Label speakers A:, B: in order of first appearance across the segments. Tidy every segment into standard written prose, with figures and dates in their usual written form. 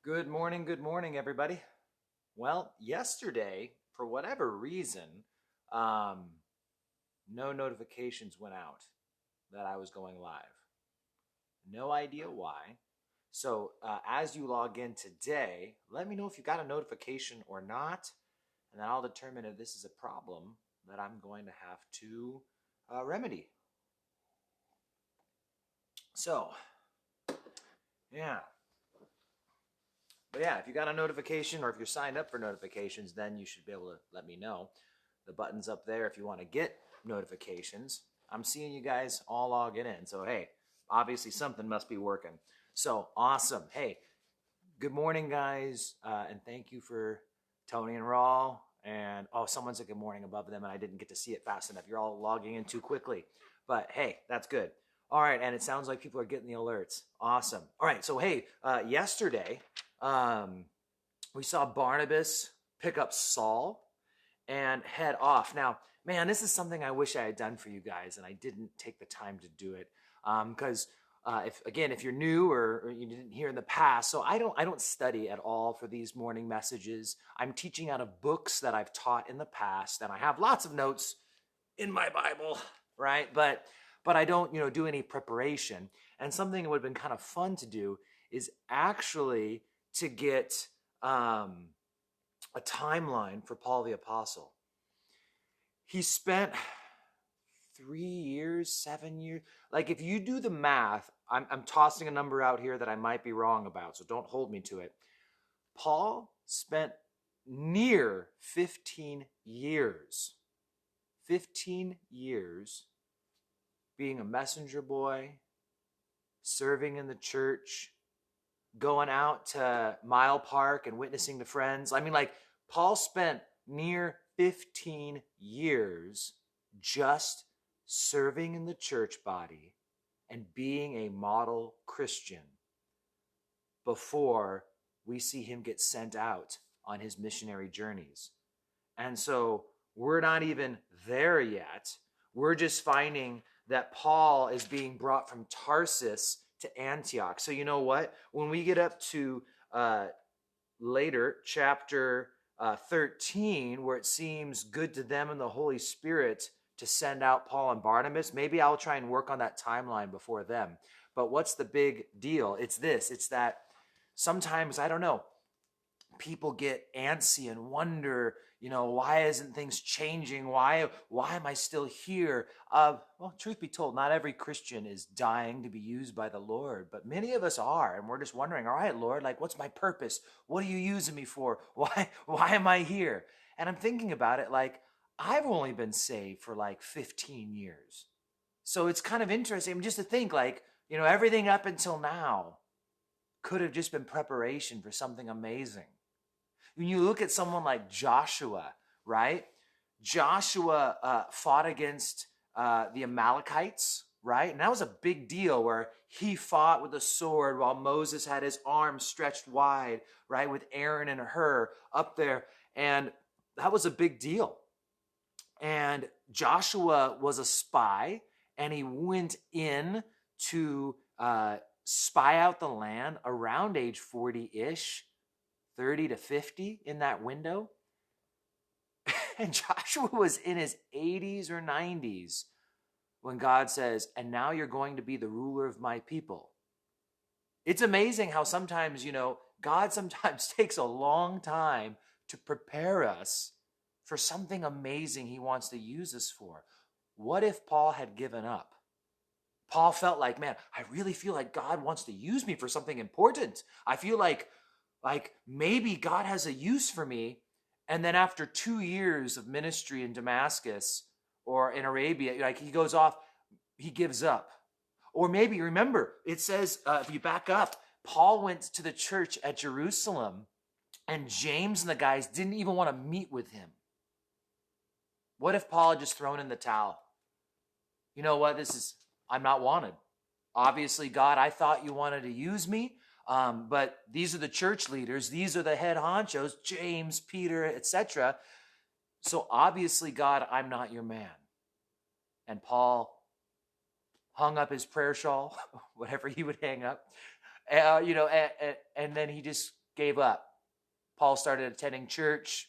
A: Good morning, everybody. Well, yesterday, for whatever reason, um, no notifications went out that I was going live. No idea why. So, as you log in today, let me know if you got a notification or not, and then I'll determine if this is a problem that I'm going to have to remedy. So, yeah. But yeah, if you got a notification or if you're signed up for notifications, then you should be able to let me know. The button's up there if you want to get notifications. I'm seeing you guys all logging in. So, hey, obviously something must be working. So, awesome. Hey, good morning, guys. And thank you for Tony and Raw. And oh, someone said good morning above them, and I didn't get to see it fast enough. You're all logging in too quickly. But hey, that's good. All right, and it sounds like people are getting the alerts. Awesome. All right, so hey, yesterday um, we saw Barnabas pick up Saul and head off. Now, man, this is something I wish I had done for you guys, and I didn't take the time to do it because if you're new or you didn't hear in the past, so I don't study at all for these morning messages. I'm teaching out of books that I've taught in the past, and I have lots of notes in my Bible, right? But I don't do any preparation. And something that would have been kind of fun to do is actually to get a timeline for Paul the Apostle. He spent 3 years, 7 years. Like if you do the math, I'm tossing a number out here that I might be wrong about, so don't hold me to it. Paul spent near 15 years. 15 years being a messenger boy, serving in the church, going out to Mile Park and witnessing to friends. I mean, like, Paul spent near 15 years just serving in the church body and being a model Christian before we see him get sent out on his missionary journeys. And so we're not even there yet. We're just finding that Paul is being brought from Tarsus to Antioch. So you know what? When we get up to later, chapter 13, where it seems good to them and the Holy Spirit to send out Paul and Barnabas, maybe I'll try and work on that timeline before them. But what's the big deal? It's this. It's that sometimes, I don't know, people get antsy and wonder, why isn't things changing? Why am I still here? Well, truth be told, not every Christian is dying to be used by the Lord, but many of us are, and we're just wondering, all right, Lord, like, what's my purpose? What are you using me for? Why am I here? And I'm thinking about it like, I've only been saved for like 15 years. So it's kind of interesting just to think like, everything up until now could have just been preparation for something amazing. When you look at someone like Joshua, right? Joshua fought against the Amalekites, right? And that was a big deal where he fought with a sword while Moses had his arms stretched wide, right? With Aaron and Hur up there. And that was a big deal. And Joshua was a spy, and he went in to spy out the land around age 40-ish. 30 to 50 in that window. And Joshua was in his 80s or 90s when God says, and now you're going to be the ruler of my people. It's amazing how sometimes, God sometimes takes a long time to prepare us for something amazing he wants to use us for. What if Paul had given up? Paul felt like, man, I really feel like God wants to use me for something important. I feel like maybe God has a use for me. And then after 2 years of ministry in Damascus or in Arabia, like he goes off, he gives up. Or maybe, remember, it says, if you back up, Paul went to the church at Jerusalem and James and the guys didn't even want to meet with him. What if Paul had just thrown in the towel? You know what? I'm not wanted. Obviously, God, I thought you wanted to use me. But these are the church leaders. These are the head honchos, James, Peter, etc. So obviously, God, I'm not your man. And Paul hung up his prayer shawl, whatever he would hang up, and then he just gave up. Paul started attending church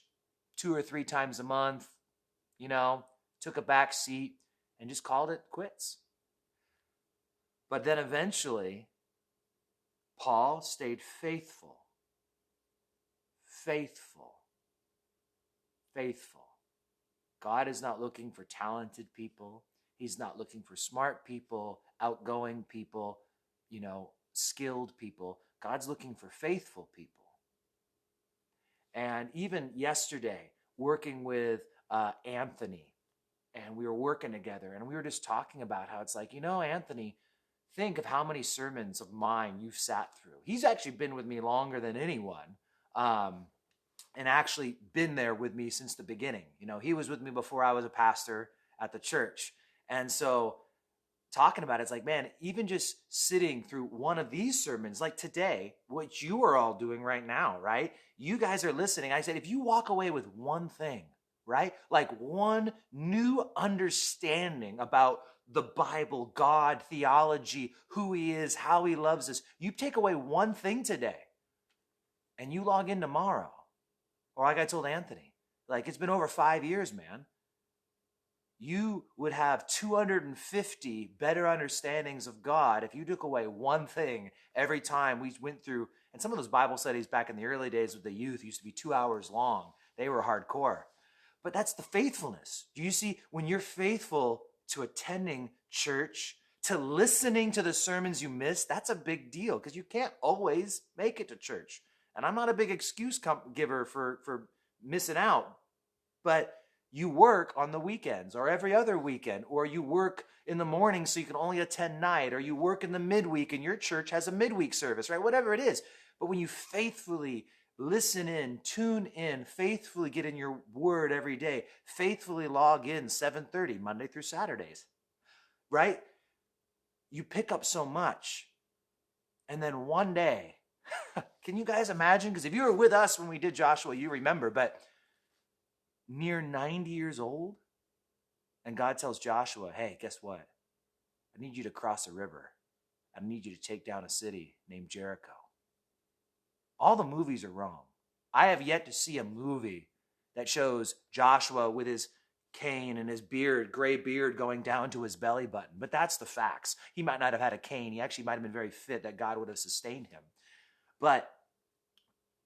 A: 2 or 3 times a month, took a back seat and just called it quits. But then eventually, Paul stayed faithful. Faithful. Faithful. God is not looking for talented people. He's not looking for smart people, outgoing people, skilled people. God's looking for faithful people. And even yesterday, working with Anthony, and we were working together, and we were just talking about how it's like, Anthony, think of how many sermons of mine you've sat through. He's actually been with me longer than anyone, and actually been there with me since the beginning. He was with me before I was a pastor at the church. And so talking about it's like, man, even just sitting through one of these sermons, like today, what you are all doing right now, right? You guys are listening. I said, if you walk away with one thing, right? Like one new understanding about the Bible, God, theology, who he is, how he loves us. You take away one thing today and you log in tomorrow. Or like I told Anthony, like it's been over 5 years, man. You would have 250 better understandings of God if you took away one thing every time we went through. And some of those Bible studies back in the early days with the youth used to be 2 hours long. They were hardcore. But that's the faithfulness. Do you see, when you're faithful to attending church, to listening to the sermons you miss, that's a big deal because you can't always make it to church. And I'm not a big excuse giver for missing out, but you work on the weekends or every other weekend, or you work in the morning so you can only attend night, or you work in the midweek and your church has a midweek service, right? Whatever it is. But when you faithfully listen in, tune in, faithfully get in your word every day, faithfully log in 7:30 Monday through Saturdays, right? You pick up so much. And then one day, can you guys imagine? Because if you were with us when we did Joshua, you remember, but near 90 years old, and God tells Joshua, hey, guess what? I need you to cross a river. I need you to take down a city named Jericho. All the movies are wrong. I have yet to see a movie that shows Joshua with his cane and his beard, gray beard going down to his belly button. But that's the facts. He might not have had a cane. He actually might have been very fit, that God would have sustained him. But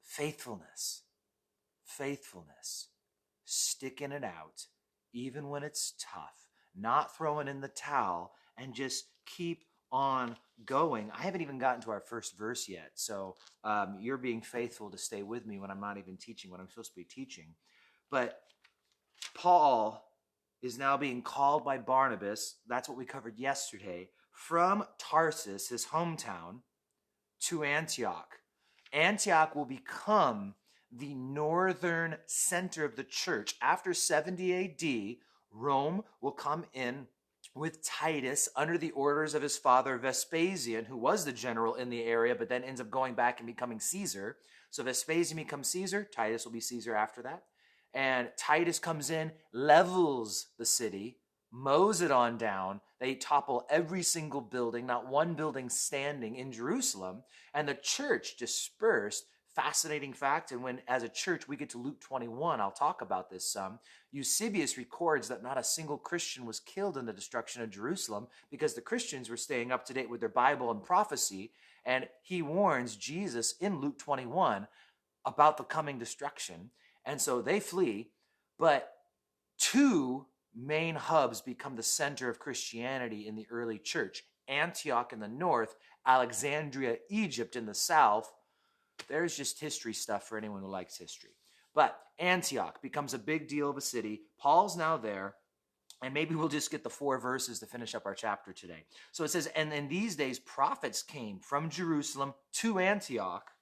A: faithfulness, sticking it out, even when it's tough, not throwing in the towel, and just keep on going. I haven't even gotten to our first verse yet, so you're being faithful to stay with me when I'm not even teaching what I'm supposed to be teaching. But Paul is now being called by Barnabas, that's what we covered yesterday, from Tarsus, his hometown, to Antioch. Antioch will become the northern center of the church. After 70 AD, Rome will come in with Titus under the orders of his father Vespasian, who was the general in the area, but then ends up going back and becoming Caesar. So Vespasian becomes Caesar. Titus will be Caesar after that. And Titus comes in, levels the city, mows it on down. They topple every single building, not one building standing in Jerusalem. And the church dispersed. Fascinating fact, and when as a church we get to Luke 21, I'll talk about this some. Eusebius records that not a single Christian was killed in the destruction of Jerusalem because the Christians were staying up to date with their Bible and prophecy, and he warns Jesus in Luke 21 about the coming destruction, and so they flee. But two main hubs become the center of Christianity in the early church: Antioch in the north, Alexandria, Egypt in the south. There's just history stuff for anyone who likes history. But Antioch becomes a big deal of a city. Paul's now there, and maybe we'll just get the 4 verses to finish up our chapter today. So it says, and in these days prophets came from Jerusalem to Antioch.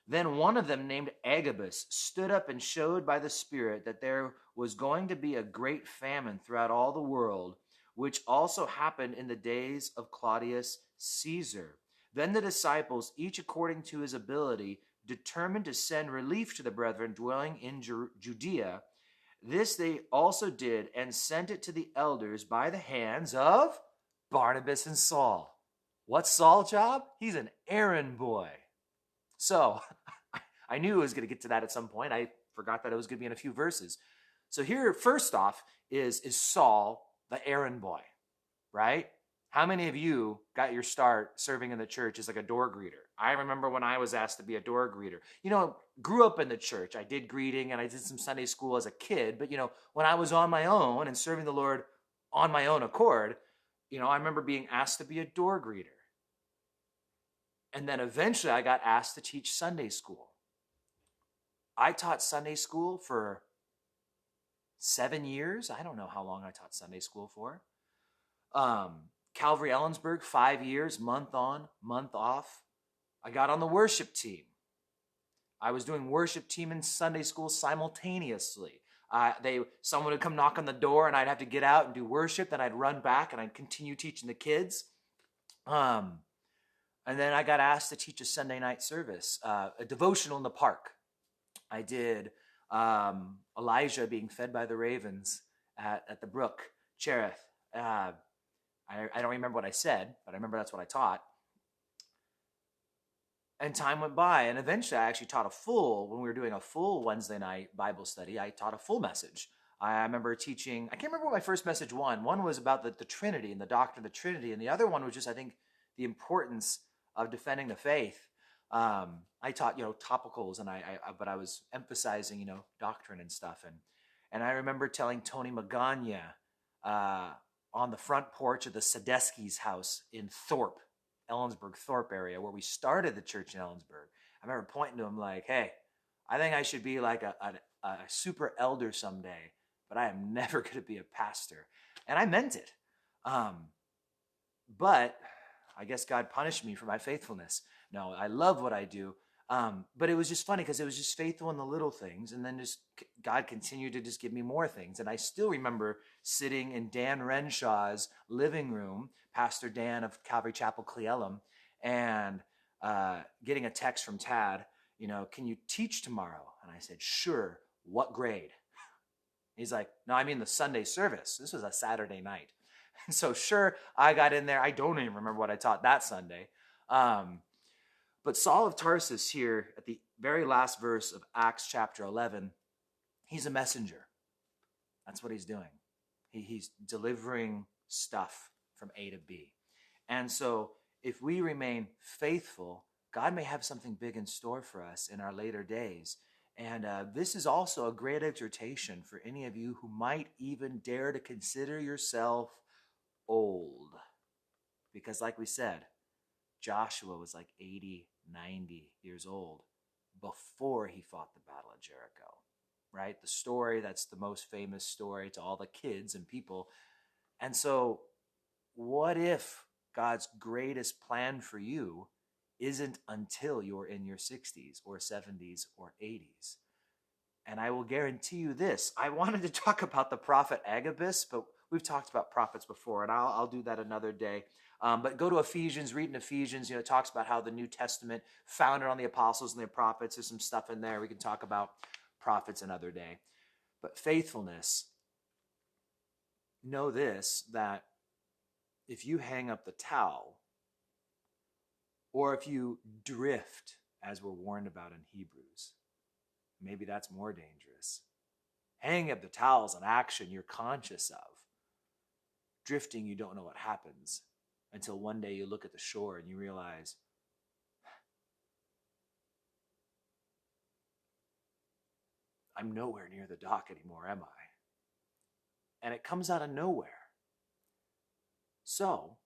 A: Then one of them, named Agabus, stood up and showed by the Spirit that there was going to be a great famine throughout all the world, which also happened in the days of Claudius Caesar. Then the disciples, each according to his ability, determined to send relief to the brethren dwelling in Judea. This they also did, and sent it to the elders by the hands of Barnabas and Saul. What's Saul's job? He's an errand boy. So I knew I was going to get to that at some point. I forgot that it was going to be in a few verses. So here, first off, is Saul, the errand boy, right? How many of you got your start serving in the church as like a door greeter? I remember when I was asked to be a door greeter. Grew up in the church. I did greeting and I did some Sunday school as a kid. But, when I was on my own and serving the Lord on my own accord, I remember being asked to be a door greeter. And then eventually I got asked to teach Sunday school. I taught Sunday school for 7 years. I don't know how long I taught Sunday school for. Calvary Ellensburg, 5 years, month on, month off. I got on the worship team. I was doing worship team and Sunday school simultaneously. Someone would come knock on the door and I'd have to get out and do worship. Then I'd run back and I'd continue teaching the kids. And then I got asked to teach a Sunday night service, a devotional in the park. I did Elijah being fed by the ravens at the brook, Cherith. I don't remember what I said, but I remember that's what I taught. And time went by, and eventually I actually taught when we were doing a full Wednesday night Bible study, I taught a full message. I remember teaching, I can't remember what my first message was. One was about the Trinity and the doctrine of the Trinity, and the other one was just, I think, the importance of defending the faith. I taught, topicals, but I was emphasizing, doctrine and stuff. And I remember telling Tony Magana on the front porch of the Sadesky's house in Ellensburg, Thorpe area, where we started the church in Ellensburg. I remember pointing to him like, hey, I think I should be like a super elder someday, but I am never going to be a pastor. And I meant it. But I guess God punished me for my faithfulness. No, I love what I do. But it was just funny because it was just faithful in the little things. And then just God continued to just give me more things. And I still remember sitting in Dan Renshaw's living room, Pastor Dan of Calvary Chapel, Cleellum, and getting a text from Tad, can you teach tomorrow? And I said, sure. What grade? He's like, no, I mean the Sunday service. This was a Saturday night. So sure, I got in there. I don't even remember what I taught that Sunday. But Saul of Tarsus here at the very last verse of Acts chapter 11, he's a messenger. That's what he's doing. He's delivering stuff from A to B. And so if we remain faithful, God may have something big in store for us in our later days. And this is also a great exhortation for any of you who might even dare to consider yourself old. Because like we said, Joshua was like 80, 90 years old before he fought the Battle of Jericho, right? The story that's the most famous story to all the kids and people. And so what if God's greatest plan for you isn't until you're in your 60s or 70s or 80s? And I will guarantee you this. I wanted to talk about the prophet Agabus, but we've talked about prophets before, and I'll do that another day. But go to Ephesians, read in Ephesians. It talks about how the New Testament founded on the apostles and the prophets. There's some stuff in there. We can talk about prophets another day. But faithfulness, know this, that if you hang up the towel, or if you drift, as we're warned about in Hebrews, maybe that's more dangerous. Hanging up the towel is an action you're conscious of. Drifting, you don't know what happens until one day you look at the shore and you realize, I'm nowhere near the dock anymore, am I? And it comes out of nowhere. So,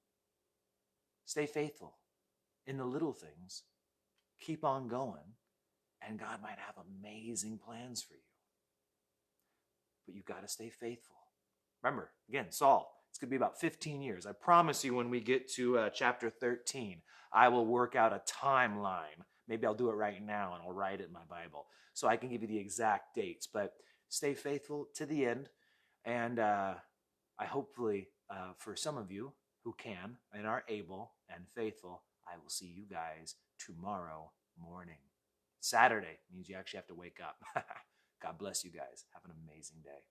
A: stay faithful in the little things. Keep on going. And God might have amazing plans for you. But you've got to stay faithful. Remember, again, Saul, it's going to be about 15 years. I promise you when we get to chapter 13, I will work out a timeline. Maybe I'll do it right now and I'll write it in my Bible so I can give you the exact dates. But stay faithful to the end. And I hopefully, for some of you who can and are able and faithful, I will see you guys tomorrow morning. Saturday means you actually have to wake up. God bless you guys. Have an amazing day.